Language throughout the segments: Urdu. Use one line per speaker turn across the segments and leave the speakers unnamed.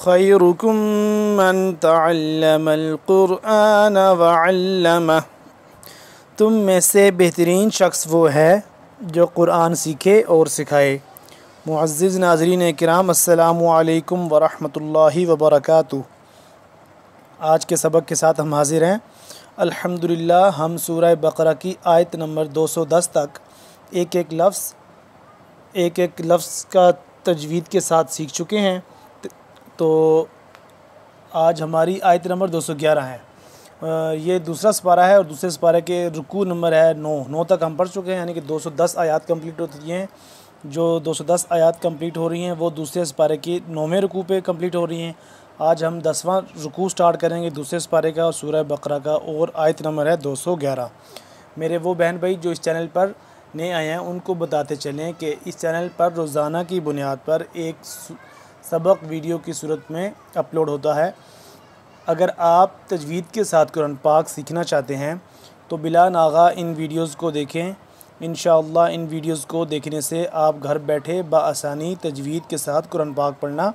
خیرکم من تعلم القرآن وعلمہ، تم میں سے بہترین شخص وہ ہے جو قرآن سیکھے اور سکھائے۔ معزز ناظرین کرام، السلام علیکم ورحمۃ اللہ وبرکاتہ۔ آج کے سبق کے ساتھ ہم حاضر ہیں۔ الحمدللہ ہم سورہ بقرہ کی آیت نمبر 210 تک ایک ایک لفظ کا تجوید کے ساتھ سیکھ چکے ہیں۔ تو آج ہماری آیت نمبر 211 ہے۔ یہ دوسرا سپارہ ہے اور دوسرے سپارے کے رکوع نمبر ہے 9 تک ہم پڑھ چکے ہیں، یعنی کہ 210 آیات کمپلیٹ ہوتی ہیں۔ جو 210 آیات کمپلیٹ ہو رہی ہیں وہ دوسرے سپارے کی 9ویں رکوع پہ کمپلیٹ ہو رہی ہیں۔ آج ہم 10واں رکوع سٹارٹ کریں گے دوسرے سپارے کا اور سورہ بقرہ کا، اور آیت نمبر ہے 211۔ میرے وہ بہن بھائی جو اس چینل پر نئے آئے ہیں ان کو بتاتے چلیں کہ اس چینل پر روزانہ کی بنیاد پر ایک سبق ویڈیو کی صورت میں اپلوڈ ہوتا ہے۔ اگر آپ تجوید کے ساتھ قرآن پاک سیکھنا چاہتے ہیں تو بلا ناغہ ان ویڈیوز کو دیکھیں۔ انشاءاللہ ان ویڈیوز کو دیکھنے سے آپ گھر بیٹھے بآسانی تجوید کے ساتھ قرآن پاک پڑھنا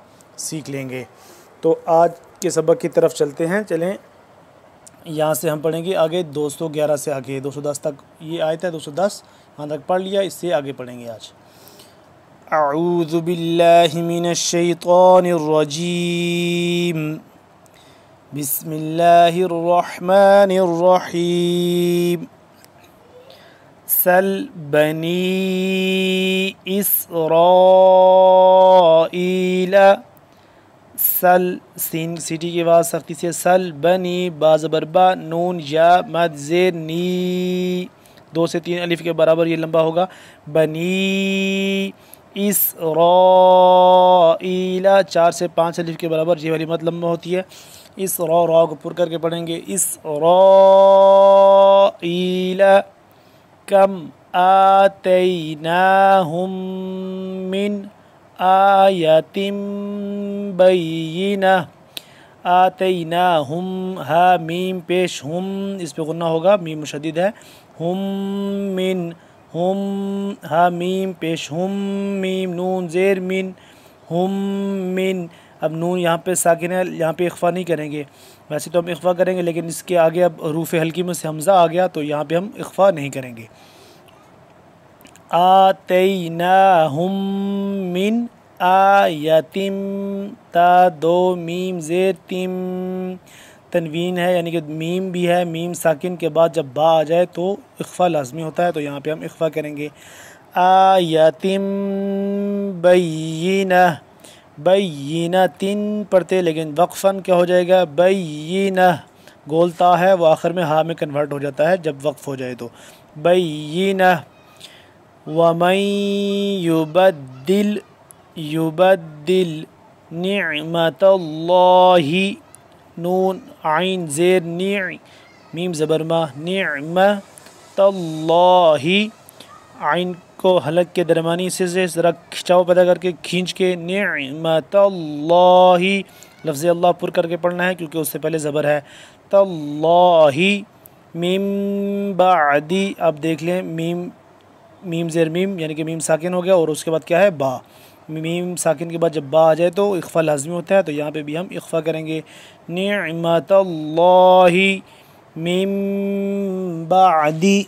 سیکھ لیں گے۔ تو آج کے سبق کی طرف چلتے ہیں۔ چلیں یہاں سے ہم پڑھیں گے آگے 211 سے آگے 210 تک یہ آیت ہے 210، یہاں تک پڑھ لیا، اس سے آگے پڑھیں گے آج۔ اعوذ باللہ من الشیطان الرجیم، بسم اللہ الرحمن الرحیم۔ سل بنی اسرائیل، سل سین سیٹی کے بعد سختی سے، سل بنی با زبر با، نون یا مد زیر نی، 2 سے 3 الف کے برابر یہ لمبا ہوگا۔ بنی اسرائیل، 4 سے 5 الف کے برابر یہ والی مد لمبا ہوتی ہے۔ اس را کو پر کر کے پڑھیں گے، اسرائیل۔ کم آتیناہم من آیت بینہ، آتیناہم، ہا میم پیش ہم، اس پہ غنہ ہوگا، میم مشدد ہے، ہم من، ہم ہا میم پیش ہم، میم نون زیر من، ہم من۔ اب نون یہاں پہ ساکن ہے، یہاں پہ اخفا نہیں کریں گے، ویسے تو ہم اخفا کریں گے لیکن اس کے آگے اب حروف حلقی میں سے حمزہ آ گیا تو یہاں پہ ہم اخفا نہیں کریں گے۔ آتیناہم من آیت، تا 2 میم زیر تم، تنوین ہے یعنی کہ میم بھی ہے، میم ساکن کے بعد جب با آ جائے تو اخفا لازمی ہوتا ہے، تو یہاں پہ ہم اخفا کریں گے۔ آیت بینہ، بینۃ پڑھتے لیکن وقفاً کیا ہو جائے گا، بینہ، گولتا ہے وہ آخر میں ہا میں کنورٹ ہو جاتا ہے جب وقف ہو جائے تو، بینہ۔ وَمَن یُبَدِّلْ نِعْمَتَ اللَّهِ، نون عین زیر نِع، میم زبر ما، نعمت اللہ، عین کو حلق کے درمیانی حصے سے ذرا کھچاؤ پیدا کر کے کھینچ کے، نعمت اللہ، لفظ اللہ پر کر کے پڑھنا ہے کیونکہ اس سے پہلے زبر ہے، تاللہ، میم بعدی، اب دیکھ لیں میم زیر میم یعنی کہ میم ساکن ہو گیا اور اس کے بعد کیا ہے، با، میم ساکن کے بعد جب با آ جائے تو اخفا لازمی ہوتا ہے، تو یہاں پہ بھی ہم اخفا کریں گے۔ نعمت اللہ میم بعدی،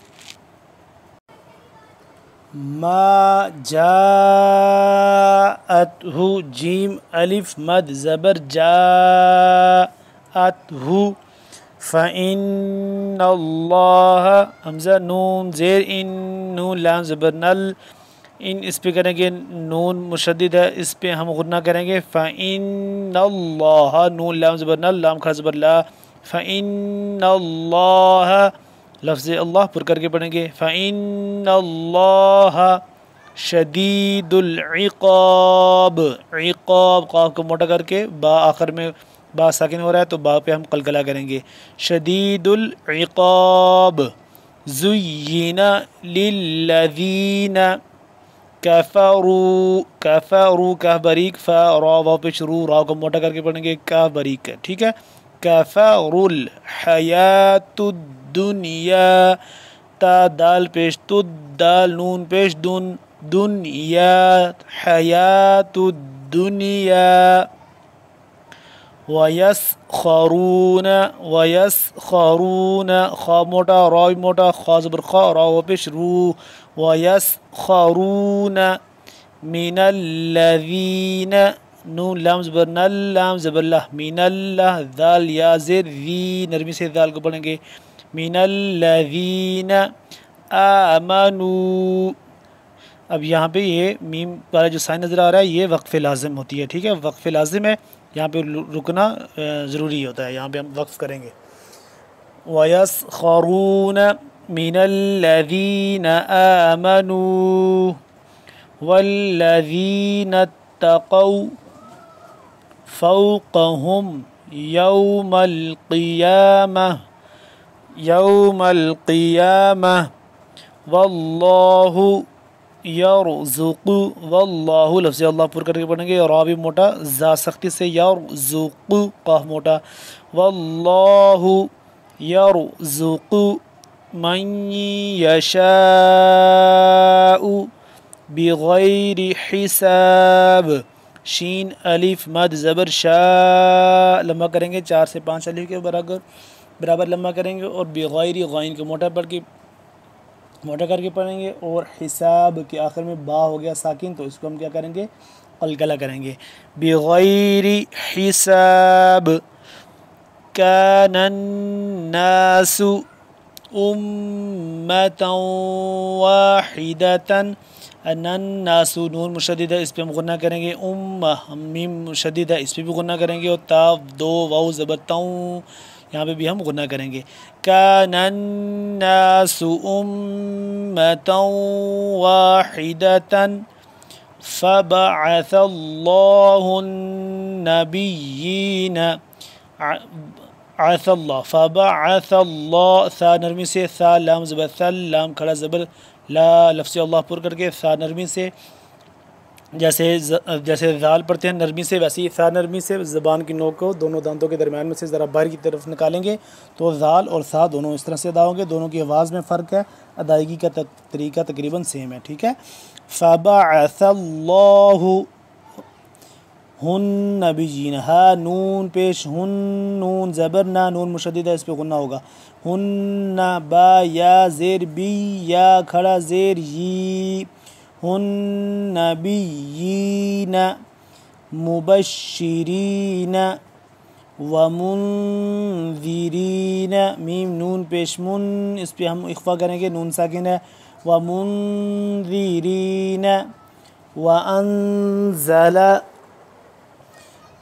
ما جاءتہ، جیم الف مد زبر جاءتہ، فإن اللہ، حمزہ نون زیر ان، نون لام زبر نل، ان اس پہ کریں گے، نون مشدد ہے اس پہ ہم غنہ کریں گے، فإن اللہ، نون لام زبر نل، لام کھڑا زبر لا، فإن اللہ، لفظ اللہ پر کر کے پڑھیں گے، فإن اللہ شدید العقاب، عقاب قاف کو موٹا کر کے با آخر میں با ساکن ہو رہا ہے تو با پہ ہم قلقلہ کریں گے، شدید العقاب۔ زین للذین کفروا، کفروا کاف باریک، فا را واو پیش رو، را کو موٹا کر کے پڑھیں گے، کاف باریک ہے، ٹھیک ہے۔ کفروا الحیات الدنیا، تا دال پیش تد، دال نون پیش دن، دنیا، حیات الدنیا۔ وَيَسْخَرُونَ وَيَسْخَرُونَ خا موٹا را موٹا خا زبر خا را و پیش رو وَيَسْخَرُونَ مِنَ الَّذِينَ نون لام زبر نل لام زبر لہ مِنَ اللہ ذال یا زیر ذی نرمی سے ذال کو پڑھیں گے مِنَ الَّذِينَ آمَنُوا. اب یہاں پہ یہ میم والا جو سائن نظر آ رہا ہے یہ وقف لازم ہوتی ہے، ٹھیک ہے، وقف لازم ہے، یہاں پہ رکنا ضروری ہوتا ہے، یہاں پہ ہم وقف کریں گے. وَيَسْخَرُونَ مِنَ الَّذِينَ آمَنُوا وَالَّذِينَ اتَّقَوْا فَوْقَهُمْ يَوْمَ الْقِيَامَةِ وَاللَّهُ یرزق واللہ لفظ اللہ پر کر کے پڑھیں گے، را بھی موٹا زا سختی سے یرزق قاف موٹا واللہ یرزق من یشاء بغیر حساب. شین الف مد زبر شاء لمبا کریں گے 4 سے 5 الف کے برابر لمبا کریں گے، اور بغیر غائن کو موٹا کر کے پڑھیں گے، اور حساب کے آخر میں با ہو گیا ساکن، تو اس کو ہم کیا کریں گے، قلقلہ کریں گے. بغیر حساب کان الناس امتا واحدتا. الناس نون مشدد ہے، اس پہ ہم غنہ کریں گے، میم مشدد ہے، اس پہ بھی غنہ کریں گے، اور تا دو واو زبر تاؤں یہاں پہ بھی ہم غنہ کریں گے. کان الناس امتا واحدتا فبعث اللہ النبیین عث اللہ فبعث اللہ ثا نرمی سے ثا لام زبر ثل لام کھڑا زبر لا لفظ اللہ پر کر کے ثا نرمی سے جیسے ذال پڑھتے ہیں نرمی سے، ویسے ہی ثا نرمی سے زبان کی نوک کو دونوں دانتوں کے درمیان میں سے ذرا باہر کی طرف نکالیں گے تو ذال اور ثا دونوں اس طرح سے ادا ہوں گے. دونوں کی آواز میں فرق ہے، ادائیگی کا طریقہ تقریباً سیم ہے، ٹھیک ہے. فبعث اللہ النبیین ہا نون پیش ہن نون زبر نا نون مشدد ہے، اس پہ غنہ ہوگا. ہن با یا زیر بی یا کھڑا زیر یی النبیین مبشرین ومنذرین میم نون پیش من، اس پہ ہم اخفا کریں گے، نون ساکن ہے. ومنذرین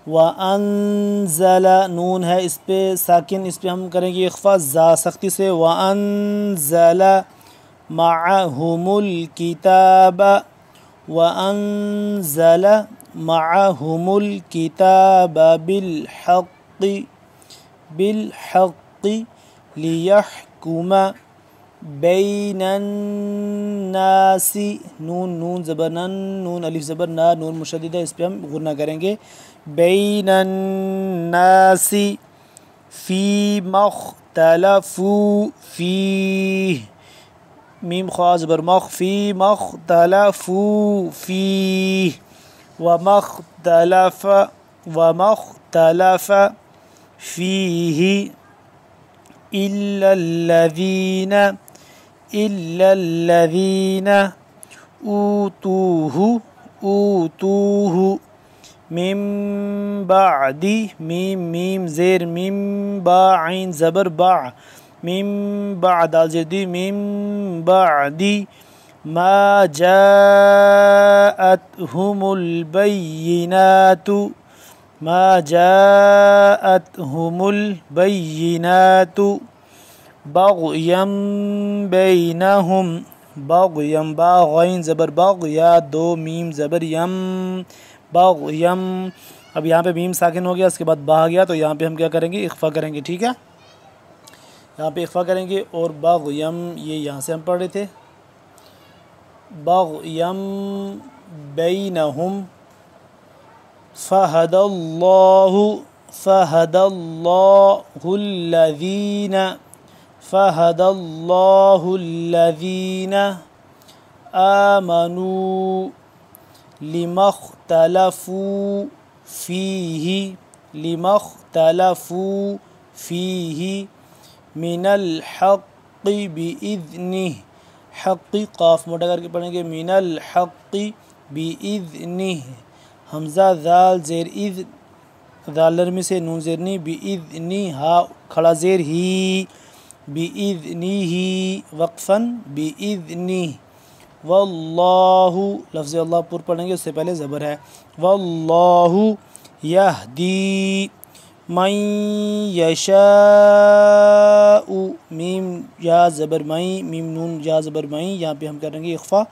وانزل نون ہے اس پہ ساکن، اس پہ ہم کریں گے اخفا زا سختی سے. وانزل معهم الكتاب وانزل معهم الكتاب بالحق لیحکم بین الناس نون زبر نون الف زبر نا نون مشدد ہے، اس پہ ہم غنہ کریں گے. بین الناس فیما اختلفوا فیہ میم خا زبر مخ فیما اختلفوا فیہ وما اختلف فیہ الا الذین اوتوہ من بعد میم زیر میم با عین زبر با میم بعد الجدی میم بعد ما جاءتهم البینات بغیا بینہم باغیم با غین زبر باغ یا دو میم زبر یم باغیم. اب یہاں پہ میم ساکن ہو گیا، اس کے بعد با آ گیا، تو یہاں پہ ہم کیا کریں گے، اخفا کریں گے، ٹھیک ہے. یہاں پہ اخفا کریں گے، اور باغیم یہ یہاں سے ہم پڑھ رہے تھے باغیم بینہم فہد اللہ الذین آمنوا لما اختلفوا فیہ لما اختلفوا فیہ من الحق بإذنہ، حق قاف موٹا کر کے پڑھیں گے، من الحق بإذنہ، حمزہ ذال زیر اذ، ذال نرمی سے نون زیر نی، بإذنہ ہا کھڑا زیر ہی، بإذنہ وقفاً بإذنہ، واللہ لفظ اللہ پر پڑھیں گے، اس سے پہلے زبر ہے، واللہ یہدی من یشاء، میم یا زبر مئی، میم نون یا زبر مئی، یہاں پہ ہم کریں گے اخفا،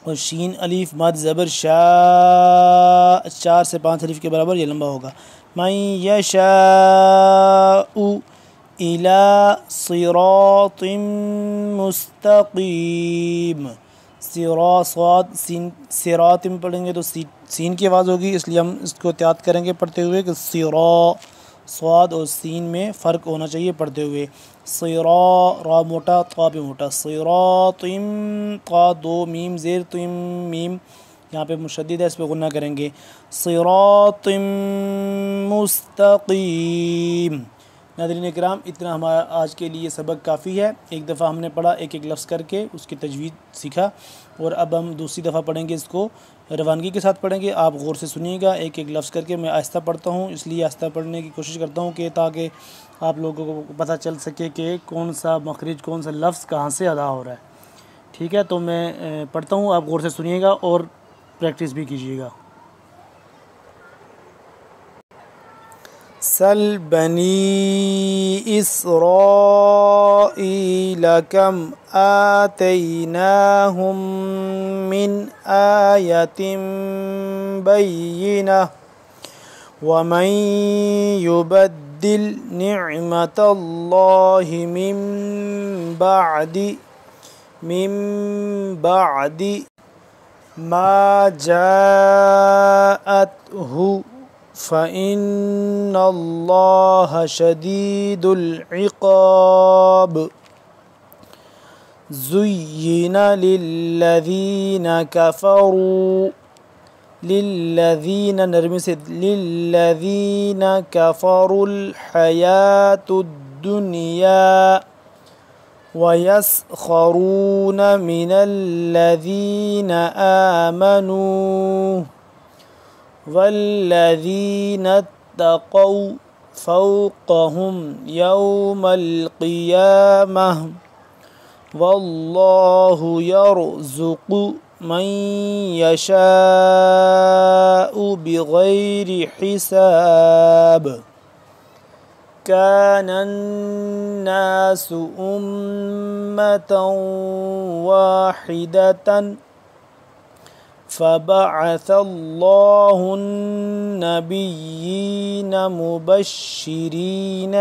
اور شین الف مد زبر شاء، 4 سے 5 الف کے برابر یہ لمبا ہوگا، من یشاء الی صراط مستقیم، صاد سین، صراط میں پڑھیں گے تو سین کی آواز ہوگی، اس لیے ہم اس کو احتیاط کریں گے پڑھتے ہوئے کہ صاد اور سین میں فرق ہونا چاہیے پڑھتے ہوئے، را موٹا طا پہ موٹا، صراط، طا 2 میم زیر تم میم، یہاں پہ مشدد ہے، اس پہ غنہ کریں گے، صراط مستقیم۔ ناظرین اکرام، اتنا ہمارا آج کے لیے سبق کافی ہے، ایک دفعہ ہم نے پڑھا ایک ایک لفظ کر کے اس کی تجوید سیکھا، اور اب ہم دوسری دفعہ پڑھیں گے، اس کو روانگی کے ساتھ پڑھیں گے، آپ غور سے سنیے گا، ایک ایک لفظ کر کے، میں آہستہ پڑھتا ہوں، اس لیے آہستہ پڑھنے کی کوشش کرتا ہوں کہ تاکہ آپ لوگوں کو پتہ چل سکے کہ کون سا مخرج، کون سا لفظ کہاں سے ادا ہو رہا ہے، ٹھیک ہے؟ تو میں پڑھتا ہوں، آپ غور سے سنیے گا اور پریکٹس بھی کیجیے گا۔ سل بنی اسرائیل کم آتیناہم من آیۃ بینہ ومن یبدل نعمت اللہ من بعد ما جاءتہ فإن اللہ شدید العقاب زین للذین کفروا، للذین نرمی سے، للذین کفروا الحیاۃ الدنیا ویسخرون من الذین آمنوا والذین اتقوا فوقهم یوم القیامہ واللہ یرزق من یشاء بغیر حساب کان الناس امة واحدة فبعث اللہ النبیین مبشرین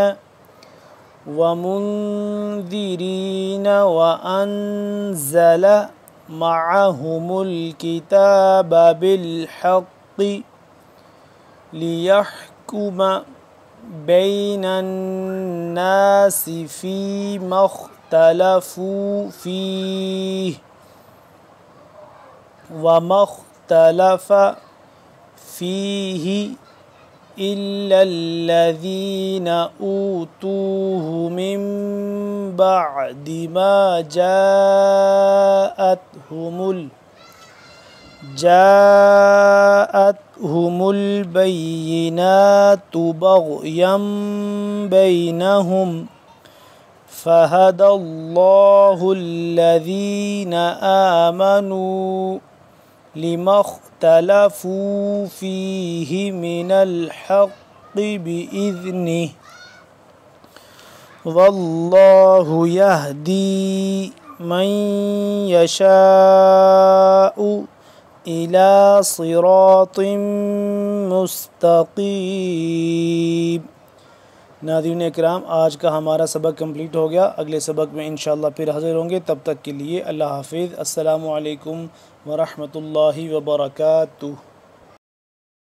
ومنذرین وانزل معهم الکتاب بالحق لیحکم بین الناس فیما اختلفوا فیہ وما اختلف فیہ الا الذین اوتوہ من بعد ما جاءتہم البینات بغیا بینہم فہدی اللہ الذین آمنوا لما اختلفوا فیہ من الحق بإذنہ واللہ یہدی من یشاء الی صراط مستقیم۔ ناظرین اکرام، آج کا ہمارا سبق کمپلیٹ ہو گیا، اگلے سبق میں انشاءاللہ پھر حاضر ہوں گے، تب تک کے لیے اللہ حافظ، السلام علیکم ورحمۃ اللہ وبرکاتہ۔